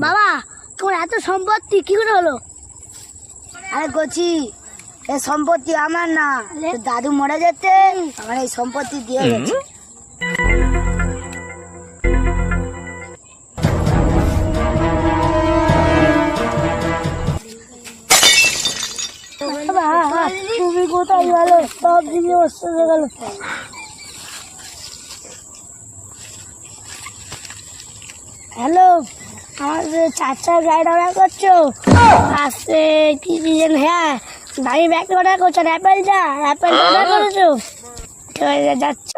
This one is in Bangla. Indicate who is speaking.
Speaker 1: বাবা তোমার এত সম্পত্তি কি করে হলো?
Speaker 2: আরে কচি, এই সম্পত্তি আমার না, তোর দাদু মরে যেতে আমার এই সম্পত্তি দিয়ে গেছে।
Speaker 1: তুমি কোথায় গেলো? সব দিকে নষ্ট হয়ে গেল। হ্যালো, আমাদের চাচা গাড়ি অর্ডার করছো? আসছে কি দিয়েছেন? হ্যাঁ, ভাই ব্যাগ অর্ডার করছো? অ্যাপেলটা অর্ডার করেছো? ঠিক আছে, যাচ্ছে।